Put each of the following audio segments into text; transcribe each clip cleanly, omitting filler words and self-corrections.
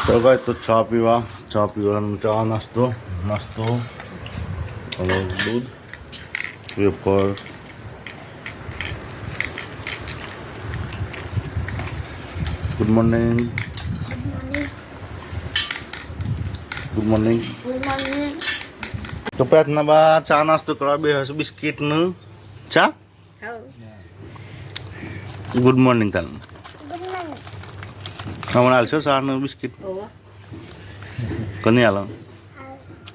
તો ગાય તો ચા પીવાનું ચા નાસ્તો દૂધ વેફર ગુડ મોર્નિંગ તો પ્રાર્થના બા ચા નાસ્તો કરવા બે હશે બિસ્કિટનું ચા ગુડ મોર્નિંગ તાન હમણાં હાલશો ચાનું બિસ્કિટ કની હાલો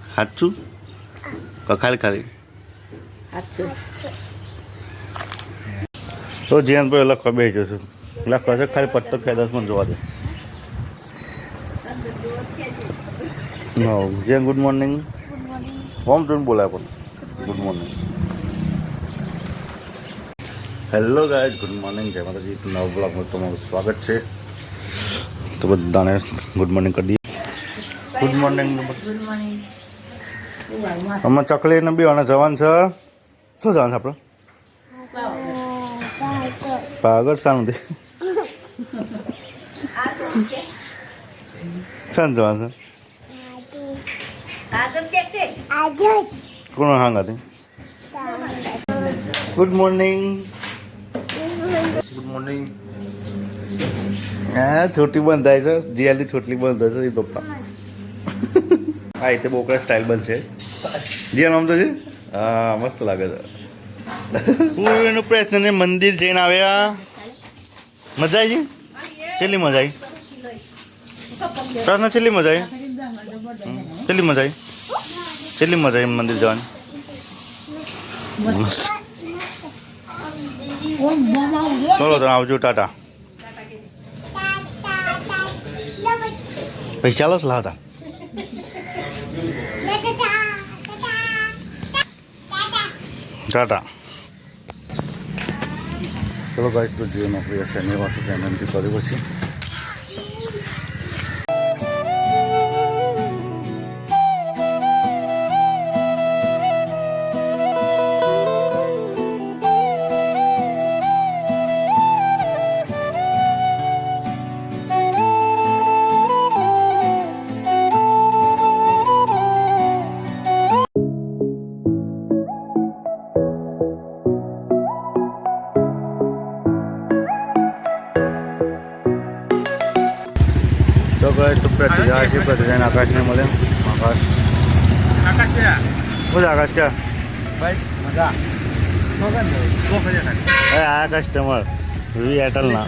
સાચું ખાલી તો જેન પર લખવા બે જશો લખવા છે ખાલી પત્તો ફેદસ મને જોવા દે જેન ગુડ મોર્નિંગ હોમ જોઈને બોલાય પણ good morning hello guys good morning જય માતાજી નવા બ્લોગમાં તમારું સ્વાગત છે તો બધાને ગુડ મોર્નિંગ કરી દઈએ ગુડ મોર્નિંગ અમે ચકલી ને બી અને જવાન છે શું જવાનું છે આપણે પાગળ શાનું દે શાન જવાનું છે કોણ હાંગા હતી ગુડ મોર્નિંગ હા છોટી બંધ થાય છે જીયાલી છોટલી બંધ થાય છે એ પપ્પા હા એ તો બોકડા સ્ટાઇલ બનશે જીયા નામ તો છે હા મસ્ત લાગે છે હું એનું પ્રયત્ન ને મંદિર જઈને આવ્યા મજા આવી છેલ્લી મજા આવી પ્રાર્થના છેલ્લી મજા આવી મંદિર જવાની ચલો તમે આવજો ટાટા પૈસા ચાલો લાવતા ટાટા ચલો ગાઈસ તો જે નોકરી હશે એની પાસે પેમેન્ટ કરી પછી તો ગાઈસ તો પ્રતિજાને આકાશને મળે આકાશ આકાશ ક્યાં આ કસ્ટમર વી એરટેલના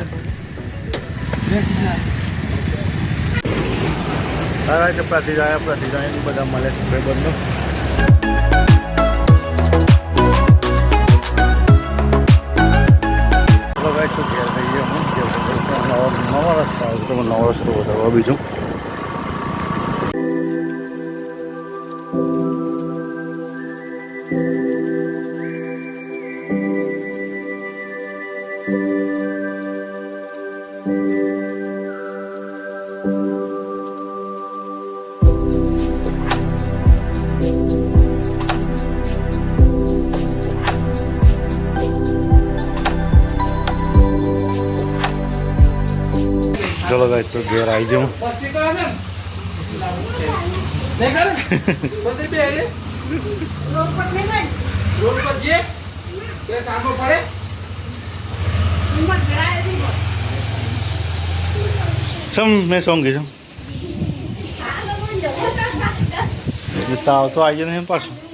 તો પ્રતિજાને બધા મળે સબસ્ક્રાઈબરનું તો ઘેર જઈએ નવા રસ્તા આવે તમે નવો રસ્તો બતાવવા બીજું ચલો ગાઈસ તો ઘેર આવી જાઉં મેં સોંગ કીધું તાવ તો આવી જાય ને પાછું